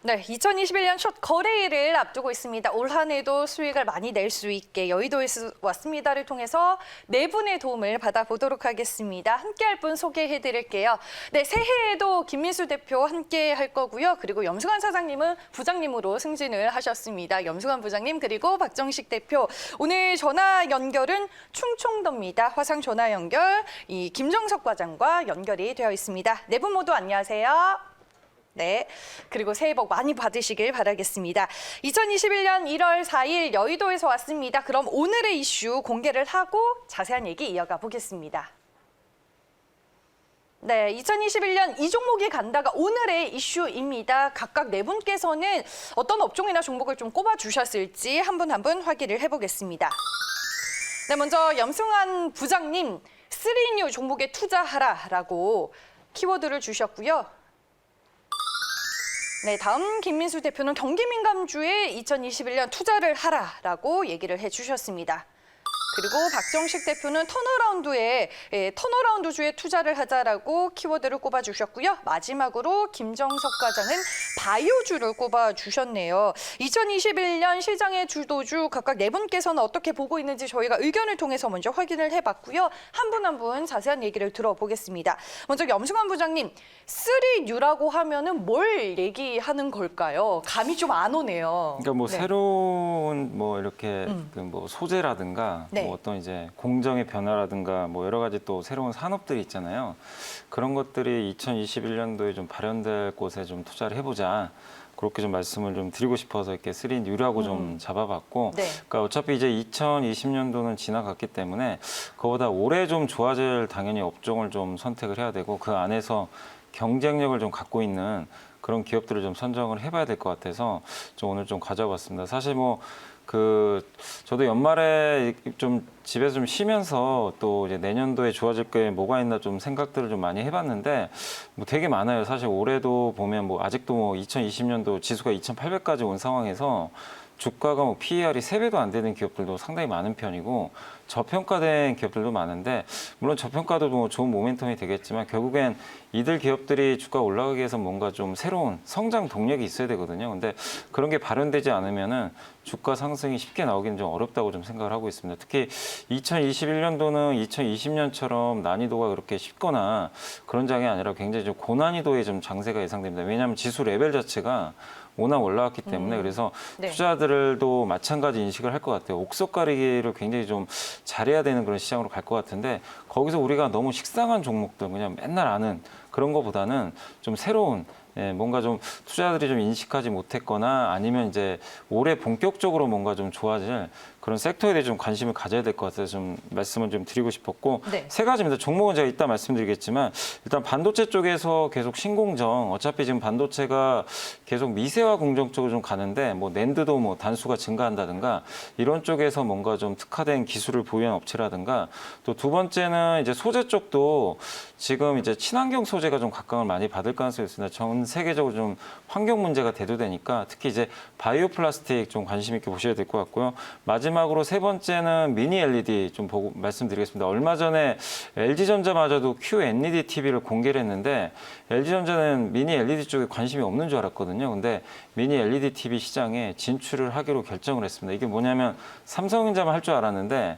네, 2021년 첫 거래일을 앞두고 있습니다. 올 한 해도 수익을 많이 낼 수 있게 여의도에서 왔습니다를 통해서 네 분의 도움을 받아보도록 하겠습니다. 함께할 분 소개해드릴게요. 네, 새해에도 김민수 대표 함께 할 거고요. 그리고 염승환 사장님은 부장님으로 승진을 하셨습니다. 염승환 부장님 그리고 박정식 대표. 오늘 전화 연결은 충청도입니다. 화상 전화 연결 이 김정석 과장과 연결이 되어 있습니다. 네 분 모두 안녕하세요. 네, 그리고 새해 복 많이 받으시길 바라겠습니다. 2021년 1월 4일 여의도에서 왔습니다. 그럼 오늘의 이슈 공개를 하고 자세한 얘기 이어가 보겠습니다. 네, 2021년 이 종목이 간다가 오늘의 이슈입니다. 각각 네 분께서는 어떤 업종이나 종목을 좀 꼽아주셨을지 한 분 한 분 확인을 해보겠습니다. 네, 먼저 염승환 부장님, 3New 종목에 투자하라라고 키워드를 주셨고요. 네, 다음 김민수 대표는 경기민감주에 2021년 투자를 하라라고 얘기를 해주셨습니다. 그리고 박정식 대표는 턴어라운드주에 투자를 하자라고 키워드를 꼽아주셨고요. 마지막으로 김정석 과장은 바이오주를 꼽아주셨네요. 2021년 시장의 주도주 각각 네 분께서는 어떻게 보고 있는지 저희가 의견을 통해서 먼저 확인을 해봤고요. 한 분 한 분 자세한 얘기를 들어보겠습니다. 먼저 염승환 부장님, 3New라고 하면은 뭘 얘기하는 걸까요? 감이 좀 안 오네요. 그러니까 뭐 네. 새로운 뭐 이렇게 그 뭐 소재라든가 네. 뭐 어떤 이제 공정의 변화라든가 뭐 여러 가지 또 새로운 산업들이 있잖아요. 그런 것들이 2021년도에 좀 발현될 곳에 좀 투자를 해보자. 그렇게 좀 말씀을 좀 드리고 싶어서 이렇게 3New라고 좀 잡아봤고, 네. 그러니까 어차피 이제 2020년도는 지나갔기 때문에 그보다 올해 좀 좋아질 당연히 업종을 좀 선택을 해야 되고 그 안에서 경쟁력을 좀 갖고 있는 그런 기업들을 좀 선정을 해봐야 될 것 같아서 좀 오늘 좀 가져봤습니다. 사실 뭐 저도 연말에 좀 집에서 좀 쉬면서 또 이제 내년도에 좋아질 게 뭐가 있나 좀 생각들을 좀 많이 해봤는데 뭐 되게 많아요. 사실 올해도 보면 뭐 아직도 뭐 2020년도 지수가 2,800까지 온 상황에서 주가가 뭐 PER이 3배도 안 되는 기업들도 상당히 많은 편이고 저평가된 기업들도 많은데 물론 저평가도 뭐 좋은 모멘텀이 되겠지만 결국엔 이들 기업들이 주가 올라가기 위해서 뭔가 좀 새로운 성장 동력이 있어야 되거든요. 근데 그런 게 발현되지 않으면은 주가 상승이 쉽게 나오기는 좀 어렵다고 좀 생각을 하고 있습니다. 특히 2021년도는 2020년처럼 난이도가 그렇게 쉽거나 그런 장이 아니라 굉장히 좀 고난이도의 좀 장세가 예상됩니다. 왜냐하면 지수 레벨 자체가 워낙 올라왔기 때문에 그래서 네. 투자들도 마찬가지 인식을 할 것 같아요. 옥석 가리기를 굉장히 좀 잘해야 되는 그런 시장으로 갈 것 같은데 거기서 우리가 너무 식상한 종목들 그냥 맨날 아는 그런 거보다는 좀 새로운 뭔가 좀 투자자들이 좀 인식하지 못했거나 아니면 이제 올해 본격적으로 뭔가 좀 좋아질 그런 섹터에 대해 좀 관심을 가져야 될 것 같아서 좀 말씀을 좀 드리고 싶었고 네. 세 가지입니다. 종목은 제가 이따 말씀드리겠지만 일단 반도체 쪽에서 계속 신공정 어차피 지금 반도체가 계속 미세화 공정 쪽으로 좀 가는데 뭐 낸드도 뭐 단수가 증가한다든가 이런 쪽에서 뭔가 좀 특화된 기술을 보유한 업체라든가 또 두 번째는 이제 소재 쪽도 지금 이제 친환경 소재가 좀 각광을 많이 받을 가능성이 있습니다. 전 세계적으로 좀 환경 문제가 대두되니까 특히 이제 바이오 플라스틱 좀 관심 있게 보셔야 될 것 같고요. 마지막으로 세 번째는 미니 LED 좀 보고 말씀드리겠습니다. 얼마 전에 LG전자마저도 QLED TV를 공개를 했는데 LG전자는 미니 LED 쪽에 관심이 없는 줄 알았거든요. 근데 미니 LED TV 시장에 진출을 하기로 결정을 했습니다. 이게 뭐냐면 삼성전자만 할 줄 알았는데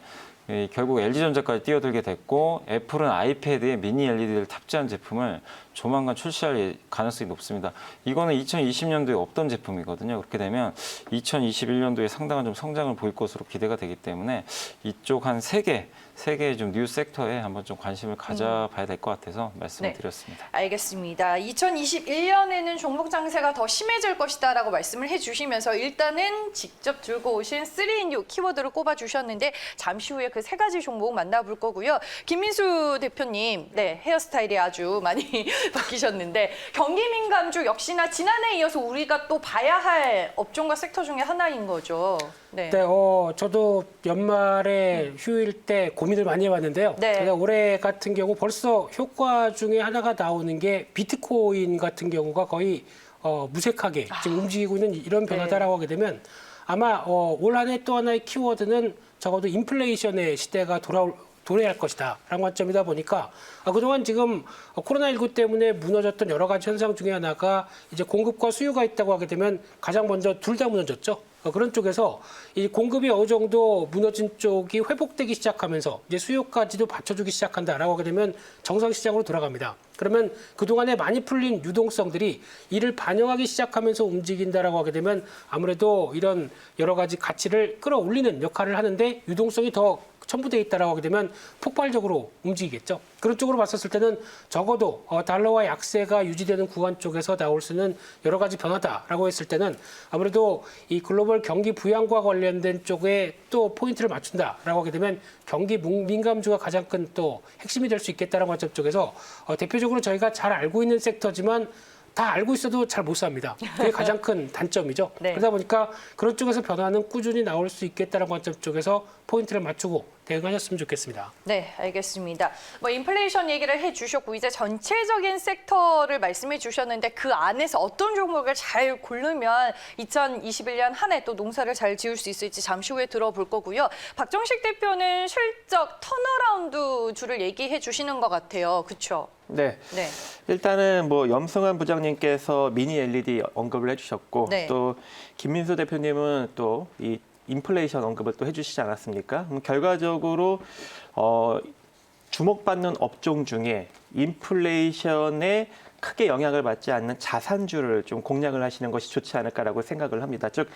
결국 LG전자까지 뛰어들게 됐고 애플은 아이패드에 미니 LED를 탑재한 제품을 조만간 출시할 가능성이 높습니다. 이거는 2020년도에 없던 제품이거든요. 그렇게 되면 2021년도에 상당한 좀 성장을 보일 것으로 기대가 되기 때문에 이쪽 한 세 개의 좀 뉴 섹터에 한번 좀 관심을 가져봐야 될 것 같아서 말씀을 네. 드렸습니다. 알겠습니다. 2021년에는 종목 장세가 더 심해질 것이다라고 말씀을 해주시면서 일단은 직접 들고 오신 3New 키워드를 꼽아주셨는데 잠시 후에 그 세 가지 종목 만나볼 거고요. 김민수 대표님, 네, 헤어스타일이 아주 많이 바뀌셨는데 경기민감주 역시나 지난해에 이어서 우리가 또 봐야 할 업종과 섹터 중에 하나인 거죠. 네. 네, 저도 연말에 휴일 때 고민을 많이 해봤는데요. 네. 제가 올해 같은 경우 벌써 효과 중에 하나가 나오는 게 비트코인 같은 경우가 거의 무색하게 지금 움직이고 있는 이런 변화다라고 하게 되면 아마 올 한 해 또 하나의 키워드는 적어도 인플레이션의 시대가 도래할 것이다 라는 관점이다 보니까 그동안 지금 코로나19 때문에 무너졌던 여러 가지 현상 중에 하나가 이제 공급과 수요가 있다고 하게 되면 가장 먼저 둘 다 무너졌죠. 그런 쪽에서 이 공급이 어느 정도 무너진 쪽이 회복되기 시작하면서 이제 수요까지도 받쳐주기 시작한다라고 하게 되면 정상 시장으로 돌아갑니다. 그러면 그동안에 많이 풀린 유동성들이 이를 반영하기 시작하면서 움직인다라고 하게 되면 아무래도 이런 여러 가지 가치를 끌어올리는 역할을 하는데 유동성이 더 첨부되어 있다라고 하게 되면 폭발적으로 움직이겠죠. 그런 쪽으로 봤었을 때는 적어도 달러와 약세가 유지되는 구간 쪽에서 나올 수 있는 여러 가지 변화다라고 했을 때는 아무래도 이 글로벌 경기 부양과 관련된 쪽에 또 포인트를 맞춘다라고 하게 되면 경기 민감주가 가장 큰 또 핵심이 될 수 있겠다라는 관점 쪽에서 대표적으로 저희가 잘 알고 있는 섹터지만 다 알고 있어도 잘 못 삽니다. 그게 가장 큰 단점이죠. 네. 그러다 보니까 그런 쪽에서 변화는 꾸준히 나올 수 있겠다는 관점 쪽에서 포인트를 맞추고 대응하셨으면 좋겠습니다. 네, 알겠습니다. 뭐 인플레이션 얘기를 해주셨고 이제 전체적인 섹터를 말씀해 주셨는데 그 안에서 어떤 종목을 잘 고르면 2021년 한 해 또 농사를 잘 지을 수 있을지 잠시 후에 들어볼 거고요. 박정식 대표는 실적 턴어라운드 주를 얘기해 주시는 것 같아요. 그렇죠? 네. 네. 일단은 뭐 염승환 부장님께서 미니 LED 언급을 해주셨고 네. 또 김민수 대표님은 또 이 인플레이션 언급을 또 해주시지 않았습니까? 결과적으로 주목받는 업종 중에 인플레이션에 크게 영향을 받지 않는 자산주를 좀 공략을 하시는 것이 좋지 않을까라고 생각을 합니다. 즉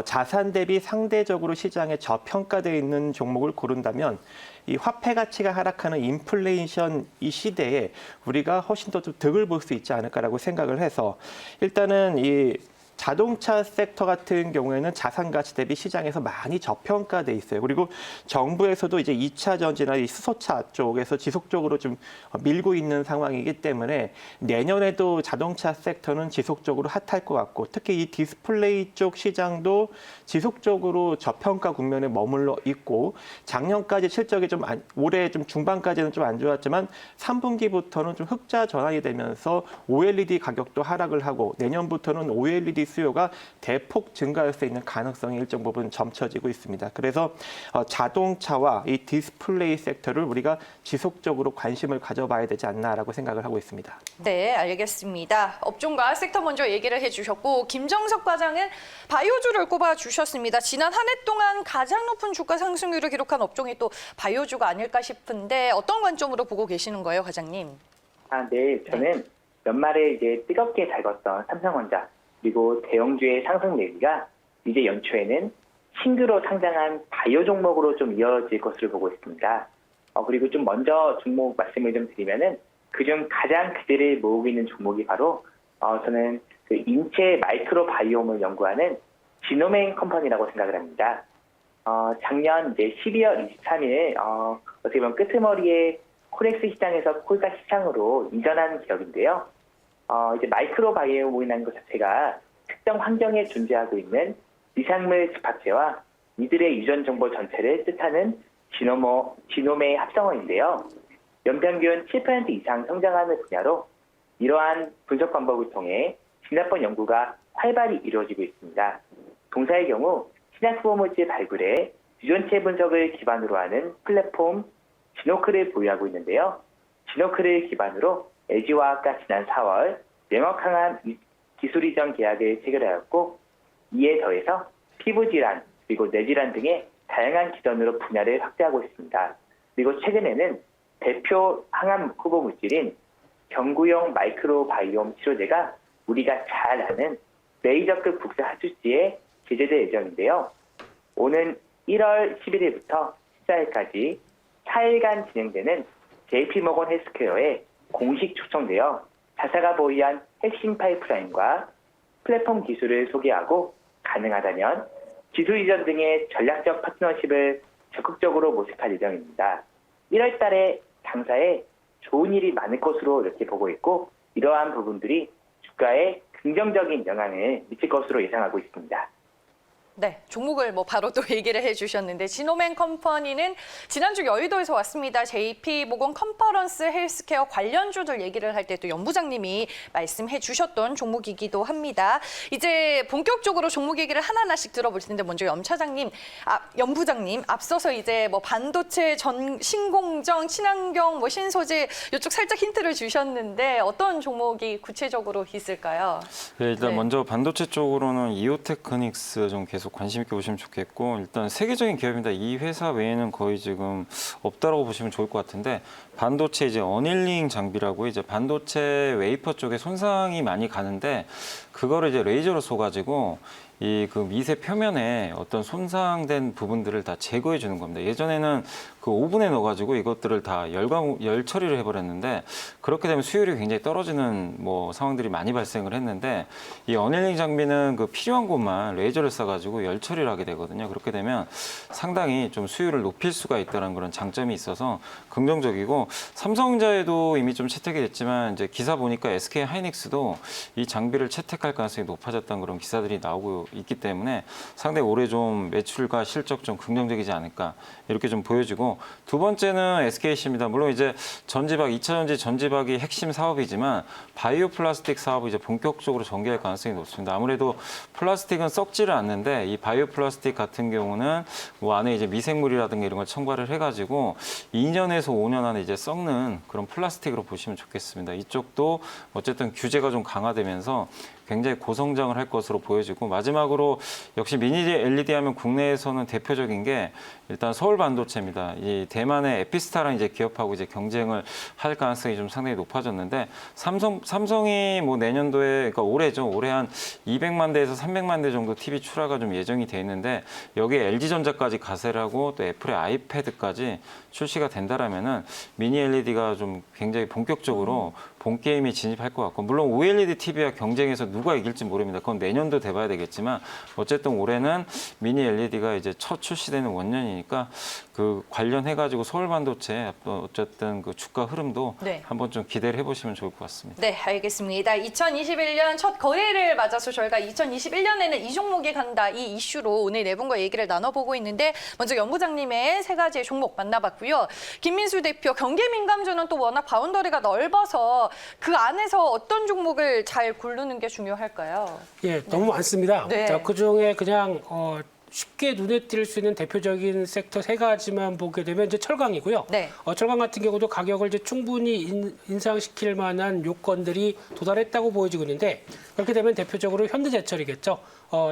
자산 대비 상대적으로 시장에 저평가되어 있는 종목을 고른다면 이 화폐 가치가 하락하는 인플레이션 이 시대에 우리가 훨씬 더 좀 득을 볼 수 있지 않을까라고 생각을 해서 일단은 이 자동차 섹터 같은 경우에는 자산 가치 대비 시장에서 많이 저평가돼 있어요. 그리고 정부에서도 이제 2차 전지나 이 수소차 쪽에서 지속적으로 좀 밀고 있는 상황이기 때문에 내년에도 자동차 섹터는 지속적으로 핫할 것 같고 특히 이 디스플레이 쪽 시장도 지속적으로 저평가 국면에 머물러 있고 작년까지 실적이 좀 올해 좀 중반까지는 좀 안 좋았지만 3분기부터는 좀 흑자 전환이 되면서 OLED 가격도 하락을 하고 내년부터는 OLED 수요가 대폭 증가할 수 있는 가능성이 일정 부분 점쳐지고 있습니다. 그래서 자동차와 이 디스플레이 섹터를 우리가 지속적으로 관심을 가져봐야 되지 않나라고 생각을 하고 있습니다. 네, 알겠습니다. 업종과 섹터 먼저 얘기를 해주셨고 김정석 과장은 바이오주를 꼽아주셨습니다. 지난 한 해 동안 가장 높은 주가 상승률을 기록한 업종이 또 바이오주가 아닐까 싶은데 어떤 관점으로 보고 계시는 거예요, 과장님? 네. 저는 연말에 이제 뜨겁게 달궜던 삼성전자 그리고 대형주의 상승 내기가 이제 연초에는 신규로 상장한 바이오 종목으로 좀 이어질 것으로 보고 있습니다. 그리고 좀 먼저 종목 말씀을 좀 드리면은 그중 가장 기대를 모으고 있는 종목이 바로 저는 그 인체 마이크로 바이옴을 연구하는 지노메인 컴퍼니라고 생각을 합니다. 작년 이제 12월 23일 어떻게 보면 끄트머리에 코렉스 시장에서 콜가 시장으로 이전한 기업인데요. 이제 마이크로 바이옴이라는 것 자체가 특정 환경에 존재하고 있는 미생물 집합체와 이들의 유전 정보 전체를 뜻하는 지노메의 합성어인데요. 연평균 7% 이상 성장하는 분야로 이러한 분석 방법을 통해 진화법 연구가 활발히 이루어지고 있습니다. 동사의 경우 신약 물질 발굴에 유전체 분석을 기반으로 하는 플랫폼 지노크를 보유하고 있는데요. 지노크를 기반으로 LG화학과 지난 4월 명확한 기술 이전 계약을 체결하였고 이에 더해서 피부질환 그리고 뇌질환 등의 다양한 기전으로 분야를 확대하고 있습니다. 그리고 최근에는 대표 항암 후보 물질인 경구용 마이크로바이옴 치료제가 우리가 잘 아는 레이저급 국제 하수지에 제재될 예정인데요. 오는 1월 11일부터 14일까지 4일간 진행되는 JP모건 헬스케어에 공식 초청되어 자사가 보유한 핵심 파이프라인과 플랫폼 기술을 소개하고 가능하다면 기술 이전 등의 전략적 파트너십을 적극적으로 모색할 예정입니다. 1월 달에 당사에 좋은 일이 많을 것으로 이렇게 보고 있고 이러한 부분들이 주가에 긍정적인 영향을 미칠 것으로 예상하고 있습니다. 네, 종목을 뭐 바로 또 얘기를 해주셨는데 지노맨 컴퍼니는 지난주 여의도에서 왔습니다. JP모건 컨퍼런스 헬스케어 관련주들 얘기를 할 때 또 연부장님이 말씀해 주셨던 종목이기도 합니다. 이제 본격적으로 종목 얘기를 하나하나씩 들어볼 텐데 먼저 연부장님 앞서서 이제 뭐 반도체, 신공정, 친환경, 뭐 신소재 이쪽 살짝 힌트를 주셨는데 어떤 종목이 구체적으로 있을까요? 네, 일단 네. 먼저 반도체 쪽으로는 이오테크닉스 좀 계속 관심 있게 보시면 좋겠고 일단 세계적인 기업입니다. 이 회사 외에는 거의 지금 없다라고 보시면 좋을 것 같은데 반도체 이제 어닐링 장비라고 이제 반도체 웨이퍼 쪽에 손상이 많이 가는데 그거를 이제 레이저로 쏘가지고 이 그 미세 표면에 어떤 손상된 부분들을 다 제거해 주는 겁니다. 예전에는 그 오븐에 넣어가지고 이것들을 다 열 처리를 해버렸는데 그렇게 되면 수율이 굉장히 떨어지는 뭐 상황들이 많이 발생을 했는데 이 어닐링 장비는 그 필요한 곳만 레이저를 쏴가지고 열 처리를 하게 되거든요. 그렇게 되면 상당히 좀 수율을 높일 수가 있다는 그런 장점이 있어서 긍정적이고 삼성전자에도 이미 좀 채택이 됐지만 이제 기사 보니까 SK 하이닉스도 이 장비를 채택할 가능성이 높아졌다는 그런 기사들이 나오고 있기 때문에 상당히 올해 좀 매출과 실적 좀 긍정적이지 않을까 이렇게 좀 보여지고 두 번째는 SKC입니다. 물론 이제 전지박, 2차 전지 전지박이 핵심 사업이지만 바이오 플라스틱 사업을 이제 본격적으로 전개할 가능성이 높습니다. 아무래도 플라스틱은 썩지를 않는데 이 바이오 플라스틱 같은 경우는 뭐 안에 이제 미생물이라든가 이런 걸 첨가를 해가지고 2년에서 5년 안에 이제 썩는 그런 플라스틱으로 보시면 좋겠습니다. 이쪽도 어쨌든 규제가 좀 강화되면서 굉장히 고성장을 할 것으로 보여지고 마지막으로 역시 미니 LED 하면 국내에서는 대표적인 게 일단 서울 반도체입니다. 이 대만의 에피스타랑 이제 기업하고 이제 경쟁을 할 가능성이 좀 상당히 높아졌는데 삼성이 뭐 내년도에 그러니까 올해죠. 올해 한 200만 대에서 300만 대 정도 TV 출하가 좀 예정이 돼 있는데 여기에 LG전자까지 가세를 하고 또 애플의 아이패드까지 출시가 된다라면은 미니 LED가 좀 굉장히 본격적으로 본 게임에 진입할 것 같고 물론 OLED TV와 경쟁해서 누가 이길지 모릅니다. 그건 내년도 돼봐야 되겠지만 어쨌든 올해는 미니 LED가 이제 첫 출시되는 원년이니까 그 관련해가지고 서울 반도체 어쨌든 그 주가 흐름도 네. 한번 좀 기대를 해보시면 좋을 것 같습니다. 네, 알겠습니다. 2021년 첫 거래를 맞아서 저희가 2021년에는 이 종목이 간다 이 이슈로 오늘 네 분과 얘기를 나눠보고 있는데 먼저 연부장님의 세 가지의 종목 만나봤고요. 김민수 대표 경기민감주는 또 워낙 바운더리가 넓어서 그 안에서 어떤 종목을 잘 고르는 게 중요할까요? 예, 너무 많습니다. 네. 자, 그중에 그냥 쉽게 눈에 띌 수 있는 대표적인 섹터 세 가지만 보게 되면 이제 철강이고요. 네. 철강 같은 경우도 가격을 이제 충분히 인상시킬 만한 요건들이 도달했다고 보여지고 있는데 그렇게 되면 대표적으로 현대제철이겠죠.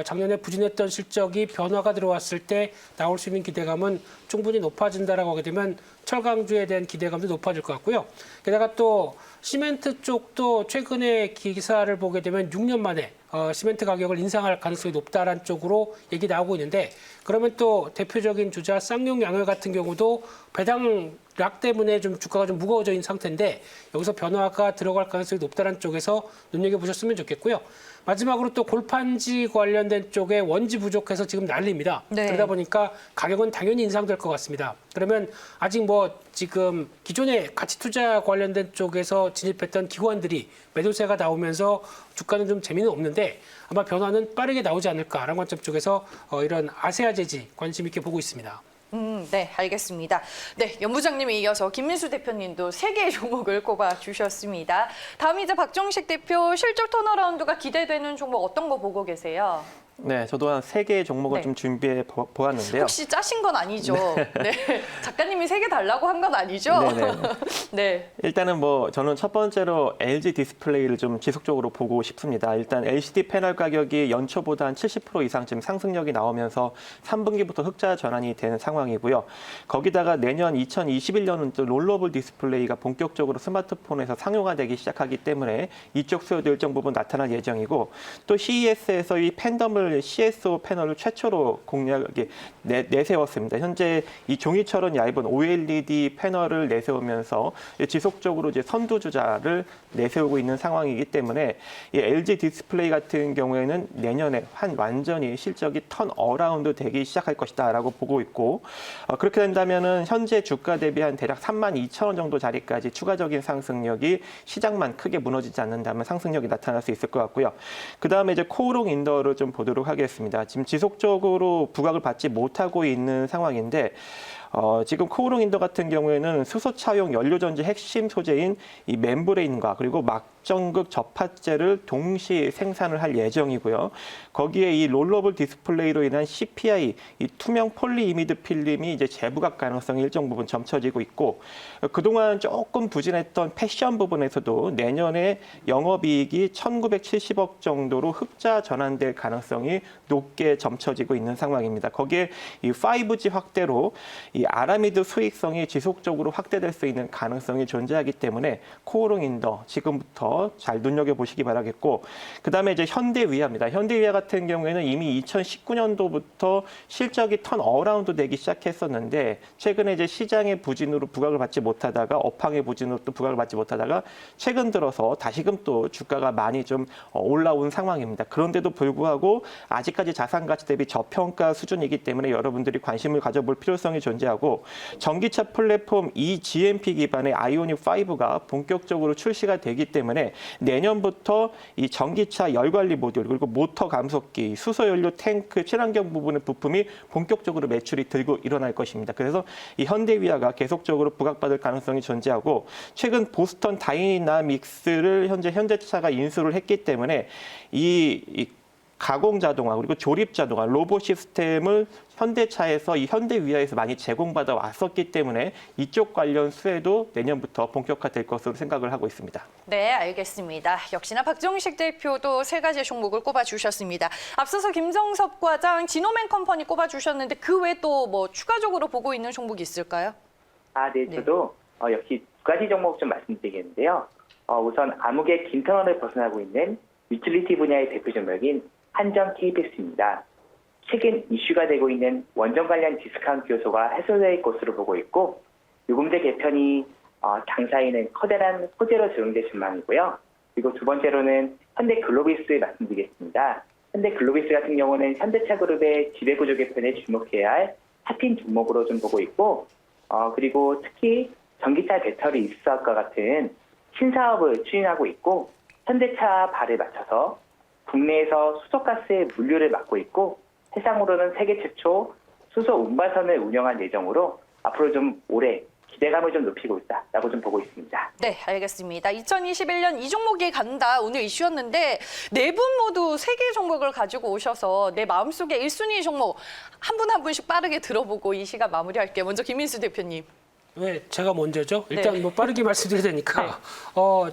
작년에 부진했던 실적이 변화가 들어왔을 때 나올 수 있는 기대감은 충분히 높아진다라고 하게 되면 철강주에 대한 기대감도 높아질 것 같고요. 게다가 또 시멘트 쪽도 최근에 기사를 보게 되면 6년 만에 시멘트 가격을 인상할 가능성이 높다라는 쪽으로 얘기 나오고 있는데 그러면 또 대표적인 주자 쌍용 양열 같은 경우도 배당락 때문에 좀 주가가 좀 무거워져 있는 상태인데 여기서 변화가 들어갈 가능성이 높다는 쪽에서 눈여겨보셨으면 좋겠고요. 마지막으로 또 골판지 관련된 쪽에 원지 부족해서 지금 난립니다. 네. 그러다 보니까 가격은 당연히 인상될 것 같습니다. 그러면 아직 뭐 지금 기존에 가치 투자 관련된 쪽에서 진입했던 기관들이 매도세가 나오면서 주가는 좀 재미는 없는데 아마 변화는 빠르게 나오지 않을까라는 관점 쪽에서 이런 아세아제지 관심 있게 보고 있습니다. 네, 알겠습니다. 네, 연부장님에 이어서 김민수 대표님도 세 개의 종목을 꼽아 주셨습니다. 다음 이제 박정식 대표 실적 턴어라운드가 기대되는 종목 어떤 거 보고 계세요? 네, 저도 한 3개의 종목을 네. 좀 준비해 보았는데요. 혹시 짜신 건 아니죠? 네. 작가님이 세 개 달라고 한 건 아니죠? 네네. 네. 일단은 뭐 저는 첫 번째로 LG 디스플레이를 좀 지속적으로 보고 싶습니다. 일단 LCD 패널 가격이 연초보다 한 70% 이상 지금 상승력이 나오면서 3분기부터 흑자 전환이 되는 상황이고요. 거기다가 내년 2021년은 또 롤러블 디스플레이가 본격적으로 스마트폰에서 상용화되기 시작하기 때문에 이쪽 수요도 일정 부분 나타날 예정이고 또 CES에서 이 팬덤을 CSO 패널을 최초로 공략에 내세웠습니다. 현재 이 종이처럼 얇은 OLED 패널을 내세우면서 지속적으로 이제 선두주자를 내세우고 있는 상황이기 때문에 이 LG 디스플레이 같은 경우에는 내년에 완전히 실적이 턴 어라운드 되기 시작할 것이다라고 보고 있고 그렇게 된다면은 현재 주가 대비 한 대략 32,000원 정도 자리까지 추가적인 상승력이 시장만 크게 무너지지 않는다면 상승력이 나타날 수 있을 것 같고요. 그다음에 이제 코오롱 인더를 좀 보도록 하겠습니다. 지금 지속적으로 부각을 받지 못하고 있는 상황인데 지금 코오롱 인더 같은 경우에는 수소 차용 연료전지 핵심 소재인 이 멤브레인과 그리고 막전극 접합재를 동시 생산을 할 예정이고요. 거기에 이 롤러블 디스플레이로 인한 CPI, 이 투명 폴리이미드 필름이 이제 재부각 가능성이 일정 부분 점쳐지고 있고 그동안 조금 부진했던 패션 부분에서도 내년에 영업이익이 1,970억 정도로 흑자 전환될 가능성이 높게 점쳐지고 있는 상황입니다. 거기에 이 5G 확대로 이 아라미드 수익성이 지속적으로 확대될 수 있는 가능성이 존재하기 때문에 코오롱 인더 지금부터 잘 눈여겨보시기 바라겠고 그다음에 이제 현대위아입니다. 현대위아 같은 경우에는 이미 2019년도부터 실적이 턴어라운드 되기 시작했었는데 최근에 이제 시장의 부진으로 부각을 받지 못하다가 업황의 부진으로 또 부각을 받지 못하다가 최근 들어서 다시금 또 주가가 많이 좀 올라온 상황입니다. 그런데도 불구하고 아직까지 자산 가치 대비 저평가 수준이기 때문에 여러분들이 관심을 가져볼 필요성이 존재하고 전기차 플랫폼 eGMP 기반의 아이오닉 5가 본격적으로 출시가 되기 때문에 내년부터 이 전기차 열관리 모듈 그리고 모터 감속기, 수소연료 탱크, 친환경 부분의 부품이 본격적으로 매출이 들고 일어날 것입니다. 그래서 이 현대위아가 계속적으로 부각받을 가능성이 존재하고 최근 보스턴 다이나믹스를 현재 현대차가 인수를 했기 때문에 이 가공 자동화 그리고 조립 자동화 로봇 시스템을 현대차에서 이 현대위아에서 많이 제공받아 왔었기 때문에 이쪽 관련 수혜도 내년부터 본격화될 것으로 생각을 하고 있습니다. 네, 알겠습니다. 역시나 박정식 대표도 세 가지 종목을 꼽아주셨습니다. 앞서서 김정섭 과장 지노맨 컴퍼니 꼽아주셨는데 그 외에 또 뭐 추가적으로 보고 있는 종목이 있을까요? 네, 저도 역시 두 가지 종목 좀 말씀드리겠는데요. 우선 암흑의 긴 터널을 벗어나고 있는 유틸리티 분야의 대표 종목인 한전 KBS입니다. 최근 이슈가 되고 있는 원전 관련 디스카운트 요소가 해소될 것으로 보고 있고 요금제 개편이 당사에는 커다란 호재로 적용될 전망이고요. 그리고 두 번째로는 현대글로비스 말씀드리겠습니다. 현대글로비스 같은 경우는 현대차 그룹의 지배구조 개편에 주목해야 할 탑핀 종목으로 좀 보고 있고 그리고 특히 전기차 배터리 수사업과 같은 신사업을 추진하고 있고 현대차 발에 맞춰서 국내에서 수소가스의 물류를 맡고 있고 해상으로는 세계 최초 수소 운반선을 운영할 예정으로 앞으로 좀 올해 기대감을 좀 높이고 있다라고 좀 보고 있습니다. 네, 알겠습니다. 2021년 이 종목이 간다 오늘 이슈였는데 네 분 모두 세 개 종목을 가지고 오셔서 내 마음속에 1순위 종목 한 분 한 분씩 빠르게 들어보고 이 시간 마무리할게요. 먼저 김인수 대표님. 왜 제가 먼저죠? 일단 네. 뭐 빠르게 말씀드려야 되니까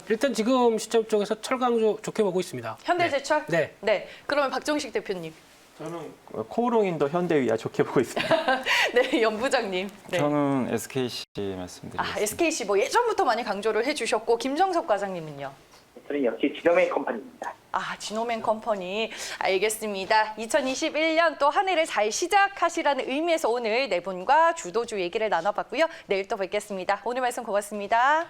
일단 지금 시점 쪽에서 철강주 좋게 보고 있습니다. 현대제철? 네. 네. 그러면 박정식 대표님. 저는 코오롱 인더 현대위아 좋게 보고 있습니다. 네, 연부장님. 네. 저는 SKC 말씀드리겠습니다. SKC 뭐 예전부터 많이 강조를 해주셨고 김정석 과장님은요? 저는 역시 지노맨 컴퍼니입니다. 지노맨 컴퍼니. 알겠습니다. 2021년 또 한 해를 잘 시작하시라는 의미에서 오늘 네 분과 주도주 얘기를 나눠봤고요. 내일 또 뵙겠습니다. 오늘 말씀 고맙습니다.